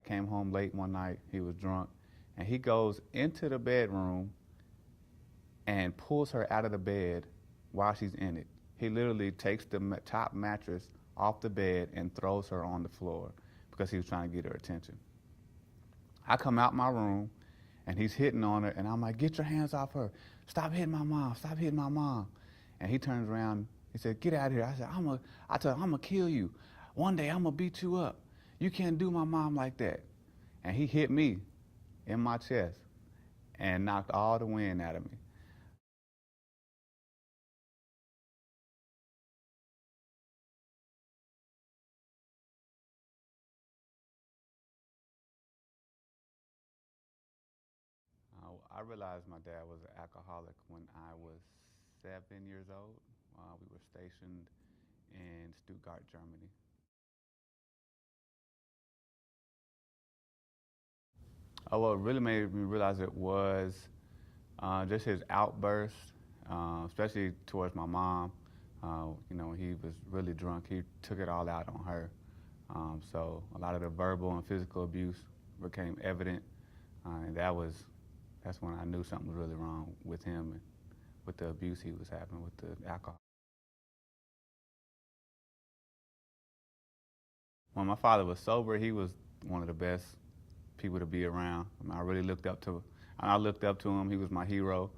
came home late one night. He was drunk, and he goes into the bedroom and pulls her out of the bed while she's in it. He literally takes the top mattress off the bed and throws her on the floor because he was trying to get her attention. I come out my room, and he's hitting on her, and I'm like, get your hands off her. Stop hitting my mom. Stop hitting my mom. And he turns around. He said, get out of here. I said, I told him, I'm going to kill you. One day I'm going to beat you up. You can't do my mom like that. And he hit me in my chest and knocked all the wind out of me. I realized my dad was an alcoholic when I was 7 years old. We were stationed in Stuttgart, Germany. What really made me realize it was just his outbursts, especially towards my mom. When he was really drunk, he took it all out on her. So a lot of the verbal and physical abuse became evident, and that's when I knew something was really wrong with him and with the abuse he was having with the alcohol. When my father was sober, he was one of the best people to be around. I really looked up to. I looked up to him. He was my hero.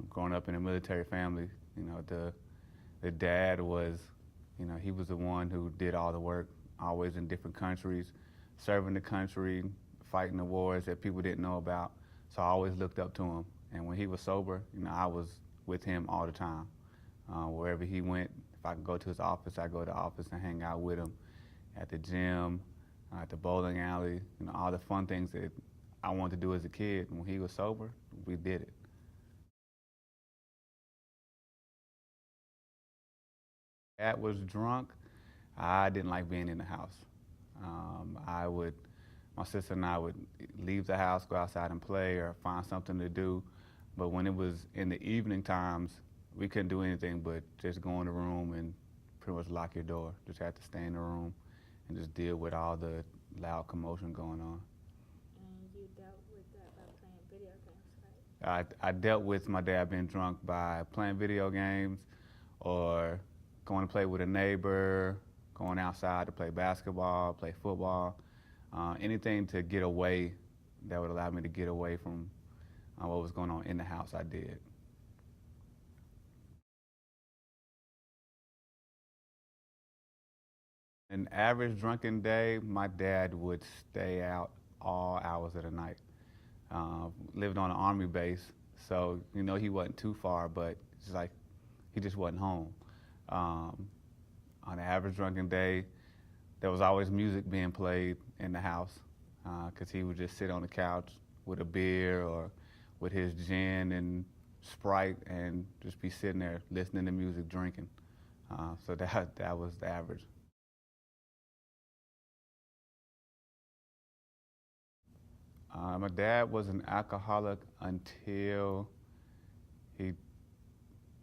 Growing up in a military family, the dad was, he was the one who did all the work, always in different countries, serving the country, fighting the wars that people didn't know about. So I always looked up to him. And when he was sober, I was with him all the time. Wherever he went, if I could go to his office, I'd go to the office and hang out with him. At the gym, at the bowling alley, all the fun things that I wanted to do as a kid. When he was sober, we did it. Dad was drunk. I didn't like being in the house. My sister and I would leave the house, go outside and play or find something to do. But when it was in the evening times, we couldn't do anything but just go in the room and pretty much lock your door. Just had to stay in the room and just deal with all the loud commotion going on. And you dealt with that by playing video games, right? I dealt with my dad being drunk by playing video games or going to play with a neighbor, going outside to play basketball, play football, anything to get away that would allow me to get away from what was going on in the house, I did. An average drunken day, my dad would stay out all hours of the night. Lived on an army base, so he wasn't too far, but it's like he just wasn't home. On an average drunken day, there was always music being played in the house because he would just sit on the couch with a beer or with his gin and Sprite and just be sitting there listening to music, drinking. So that was the average. My dad was an alcoholic until he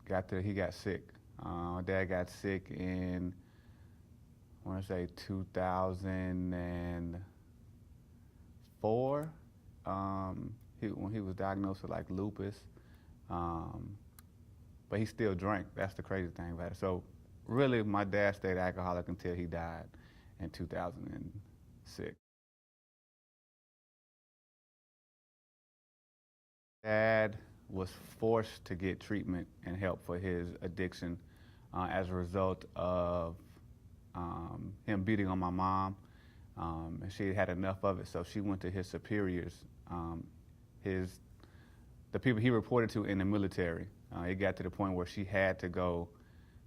got sick. My dad got sick in, I want to say 2004. When he was diagnosed with like lupus, but he still drank. That's the crazy thing about it. So really, my dad stayed alcoholic until he died in 2006. Dad was forced to get treatment and help for his addiction as a result of him beating on my mom. And she had enough of it, so she went to his superiors, the people he reported to in the military. It got to the point where she had to go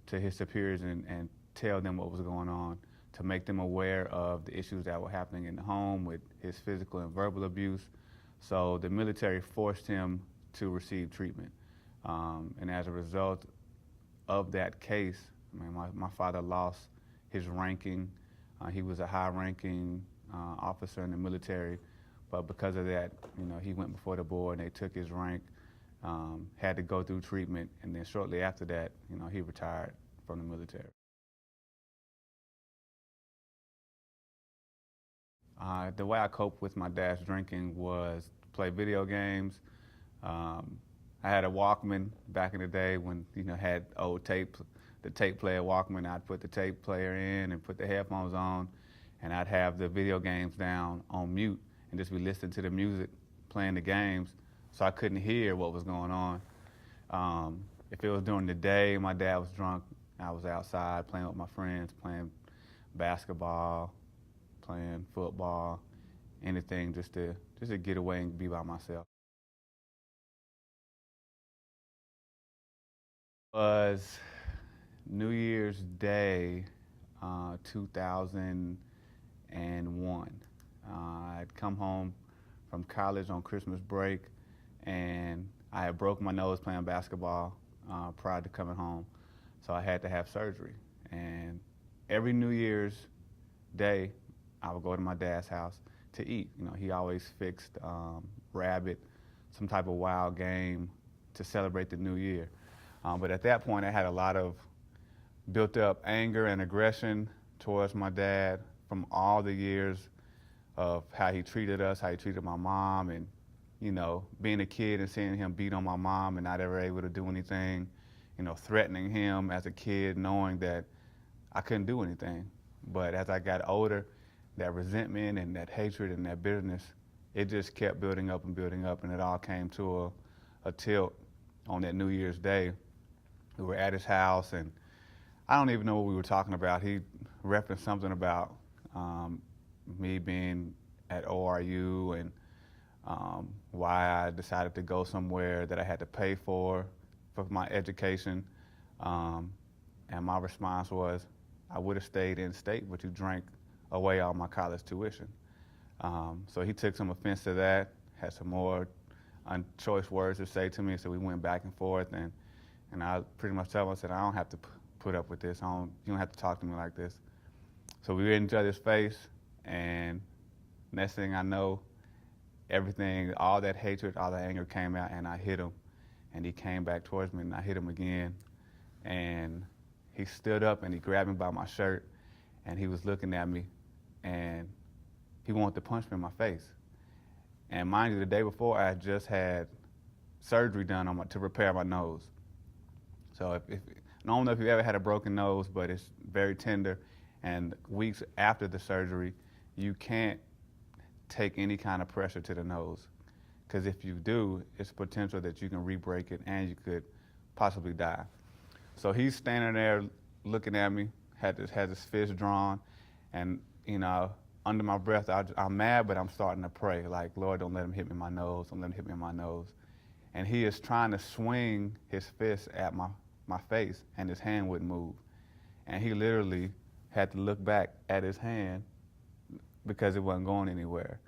to his superiors and tell them what was going on to make them aware of the issues that were happening in the home with his physical and verbal abuse. So the military forced him to receive treatment. And as a result of that case, my father lost his ranking. He was a high-ranking officer in the military, but because of that, he went before the board and they took his rank, had to go through treatment, and then shortly after that, he retired from the military. The way I coped with my dad's drinking was play video games. I had a Walkman back in the day when had old tapes, the tape player Walkman. I'd put the tape player in and put the headphones on, and I'd have the video games down on mute and just be listening to the music, playing the games, so I couldn't hear what was going on. If it was during the day, my dad was drunk, I was outside playing with my friends, playing basketball, playing football, anything just to get away and be by myself. It was New Year's Day, 2001. I'd come home from college on Christmas break, and I had broken my nose playing basketball prior to coming home, so I had to have surgery. And every New Year's Day, I would go to my dad's house to eat. He always fixed rabbit, some type of wild game to celebrate the new year. But at that point, I had a lot of built up anger and aggression towards my dad from all the years of how he treated us, how he treated my mom, and being a kid and seeing him beat on my mom and not ever able to do anything, threatening him as a kid, knowing that I couldn't do anything. But as I got older, that resentment and that hatred and that bitterness, it just kept building up, and it all came to a tilt on that New Year's Day. We were at his house, and I don't even know what we were talking about. He referenced something about me being at ORU and why I decided to go somewhere that I had to pay for my education. And my response was, I would have stayed in state, but you drank away all my college tuition. So he took some offense to that, had some more unchoice words to say to me, so we went back and forth, and I pretty much told him, I said, I don't have to put up with this. You don't have to talk to me like this. So we were in each other's face, and next thing I know, everything, all that hatred, all that anger came out, and I hit him, and he came back towards me, and I hit him again, and he stood up and he grabbed me by my shirt, and he was looking at me, and he wanted to punch me in my face. And mind you, the day before, I had just had surgery done to repair my nose. So I don't know if you've ever had a broken nose, but it's very tender, and weeks after the surgery, you can't take any kind of pressure to the nose, because if you do, it's potential that you can re-break it and you could possibly die. So he's standing there looking at me, had his fist drawn, and under my breath, I'm mad, but I'm starting to pray, like, Lord, don't let him hit me in my nose, don't let him hit me in my nose. And he is trying to swing his fist at my face, and his hand wouldn't move. And he literally had to look back at his hand because it wasn't going anywhere.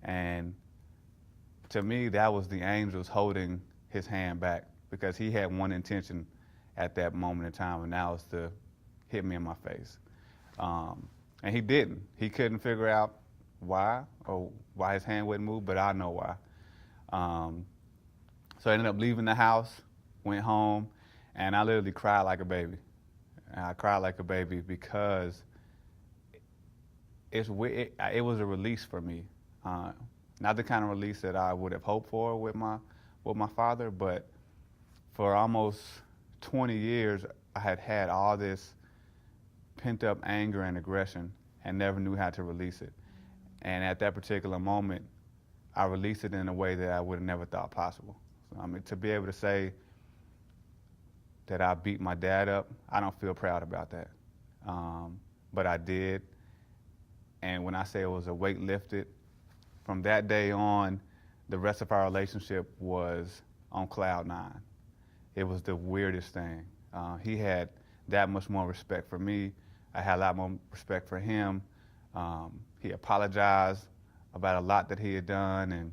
And to me, that was the angels holding his hand back, because he had one intention at that moment in time, and that was to hit me in my face. And he didn't. He couldn't figure out why, or why his hand wouldn't move, but I know why. So I ended up leaving the house, went home, and I literally cried like a baby. And I cried like a baby because it was a release for me. Not the kind of release that I would have hoped for with my father, but for almost 20 years, I had had all this pent-up anger and aggression and never knew how to release it. And at that particular moment, I released it in a way that I would have never thought possible. So, to be able to say that I beat my dad up, I don't feel proud about that. But I did. And when I say it was a weight lifted, from that day on, the rest of our relationship was on cloud 9. It was the weirdest thing. He had that much more respect for me. I had a lot more respect for him. He apologized about a lot that he had done, and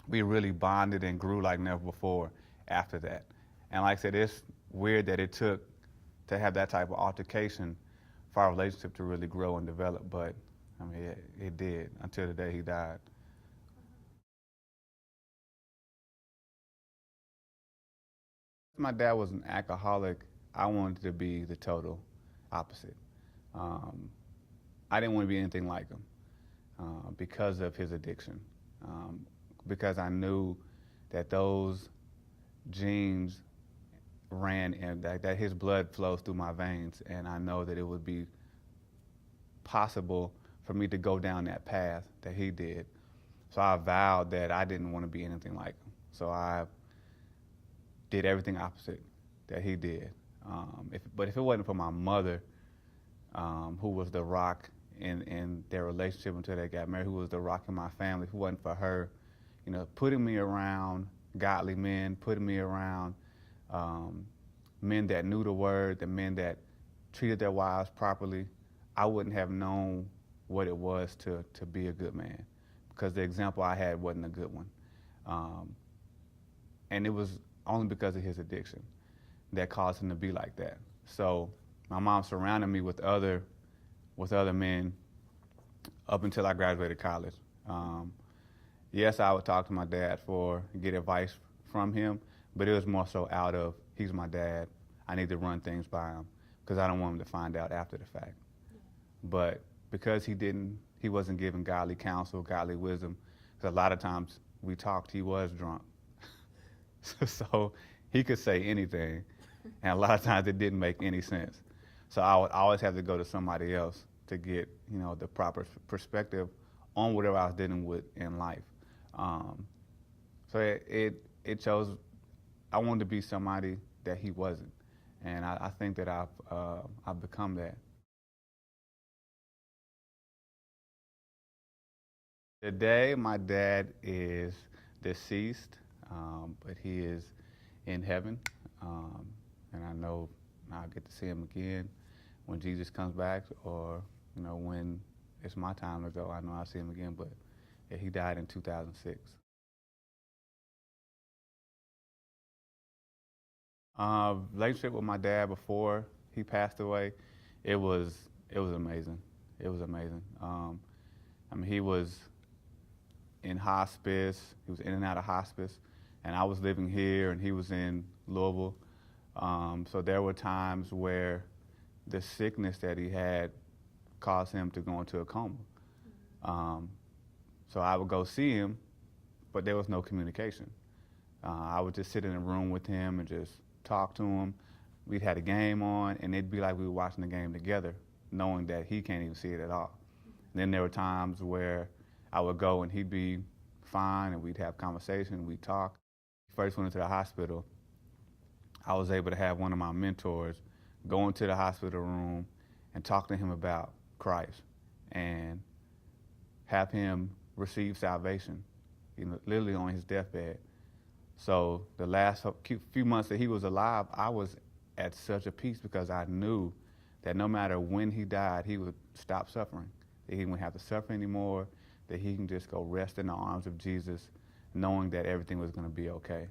we really bonded and grew like never before after that. And like I said, it's weird that it took to have that type of altercation for our relationship to really grow and develop, but it did until the day he died. My dad was an alcoholic. I wanted to be the total opposite. I didn't want to be anything like him. because of his addiction, because I knew that those genes ran and that his blood flows through my veins, and I know that it would be possible for me to go down that path that he did. So I vowed that I didn't want to be anything like him. So I did everything opposite that he did. But if it wasn't for my mother, who was the rock in their relationship until they got married, who was the rock in my family, if it wasn't for her, putting me around godly men, putting me around men that knew the word, the men that treated their wives properly, I wouldn't have known what it was to be a good man, because the example I had wasn't a good one. And it was only because of his addiction that caused him to be like that. So my mom surrounded me with other men up until I graduated college. Yes, I would talk to my dad get advice from him, but it was more so out of, he's my dad, I need to run things by him, because I don't want him to find out after the fact. Yeah. But because he wasn't giving godly counsel, godly wisdom, because a lot of times we talked, he was drunk. So he could say anything, and a lot of times it didn't make any sense. So I would always have to go to somebody else to get, the proper perspective on whatever I was dealing with in life. So it chose, I wanted to be somebody that he wasn't, and I think that I've become that. Today, my dad is deceased, but he is in heaven, and I know I'll get to see him again when Jesus comes back, or when it's my time to go. I know I'll see him again, but yeah, he died in 2006. Relationship with my dad before he passed away, it was amazing. It was amazing. He was in hospice. He was in and out of hospice, and I was living here, and he was in Louisville. So there were times where the sickness that he had caused him to go into a coma. So I would go see him, but there was no communication. I would just sit in a room with him and just talk to him. We'd had a game on, and it'd be like we were watching the game together, knowing that he can't even see it at all. Then there were times where I would go and he'd be fine, and we'd have conversation, we'd talk. First went into the hospital, I was able to have one of my mentors go into the hospital room and talk to him about Christ and have him receive salvation, literally on his deathbed. So the last few months that he was alive, I was at such a peace, because I knew that no matter when he died, he would stop suffering, that he wouldn't have to suffer anymore, that he can just go rest in the arms of Jesus, knowing that everything was going to be okay.